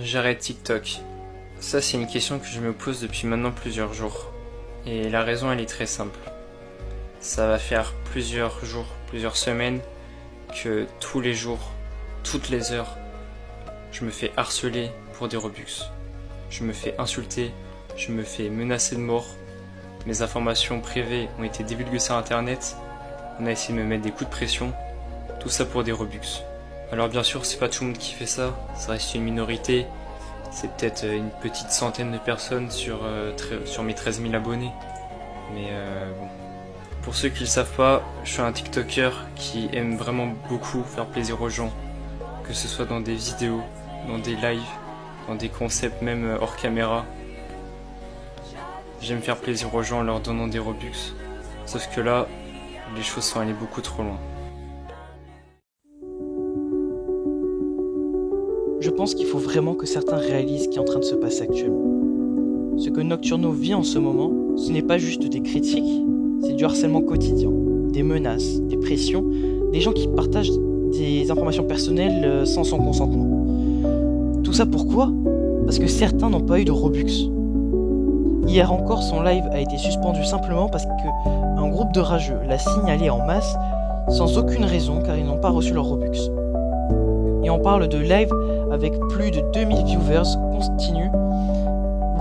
J'arrête TikTok. Ça, c'est une question que je me pose depuis maintenant plusieurs jours. Et la raison, elle est très simple. Ça va faire plusieurs jours, plusieurs semaines que tous les jours, toutes les heures, je me fais harceler pour des Robux. Je me fais insulter, je me fais menacer de mort. Mes informations privées ont été divulguées sur internet. On a essayé de me mettre des coups de pression. Tout ça pour des Robux. Alors bien sûr, c'est pas tout le monde qui fait ça. Ça reste une minorité. C'est peut-être une petite centaine de personnes sur mes 13 000 abonnés. Mais bon. Pour ceux qui le savent pas, je suis un TikToker qui aime vraiment beaucoup faire plaisir aux gens. Que ce soit dans des vidéos, dans des lives, dans des concepts même hors caméra. J'aime faire plaisir aux gens en leur donnant des Robux. Sauf que là, les choses sont allées beaucoup trop loin. Je pense qu'il faut vraiment que certains réalisent ce qui est en train de se passer actuellement. Ce que Nocturno vit en ce moment, ce n'est pas juste des critiques, c'est du harcèlement quotidien, des menaces, des pressions, des gens qui partagent des informations personnelles sans son consentement. Tout ça pourquoi ? Parce que certains n'ont pas eu de Robux. Hier encore, son live a été suspendu simplement parce qu'un groupe de rageux l'a signalé en masse sans aucune raison car ils n'ont pas reçu leur Robux. Et on parle de live avec plus de 2000 viewers continus.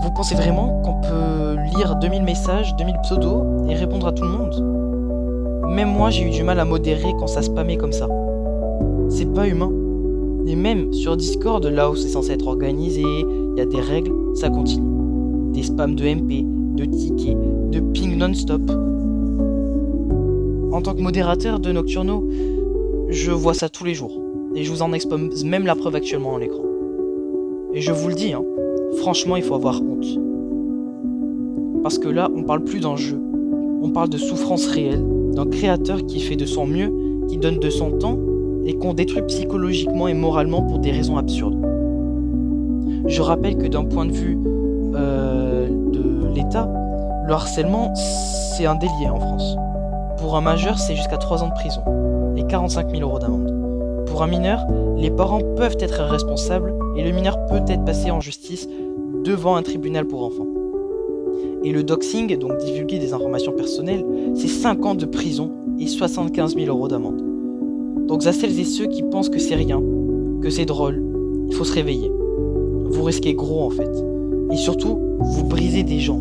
Vous pensez vraiment qu'on peut lire 2000 messages, 2000 pseudos et répondre à tout le monde ? Même moi j'ai eu du mal à modérer quand ça spammait comme ça. C'est pas humain. Et même sur Discord, là où c'est censé être organisé, il y a des règles, ça continue. Des spams de MP, de tickets, de ping non-stop. En tant que modérateur de Nocturno, je vois ça tous les jours. Et je vous en expose même la preuve actuellement à l'écran. Et je vous le dis, franchement, il faut avoir honte. Parce que là, on parle plus d'un jeu. On parle de souffrance réelle, d'un créateur qui fait de son mieux, qui donne de son temps, et qu'on détruit psychologiquement et moralement pour des raisons absurdes. Je rappelle que d'un point de vue de l'État, le harcèlement, c'est un délit en France. Pour un majeur, c'est jusqu'à 3 ans de prison et 45 000 € d'amende. Pour un mineur, les parents peuvent être responsables et le mineur peut être passé en justice devant un tribunal pour enfants. Et le doxing, donc divulguer des informations personnelles, c'est 5 ans de prison et 75 000 € d'amende. Donc à celles et ceux qui pensent que c'est rien, que c'est drôle, il faut se réveiller. Vous risquez gros en fait. Et surtout, vous brisez des gens.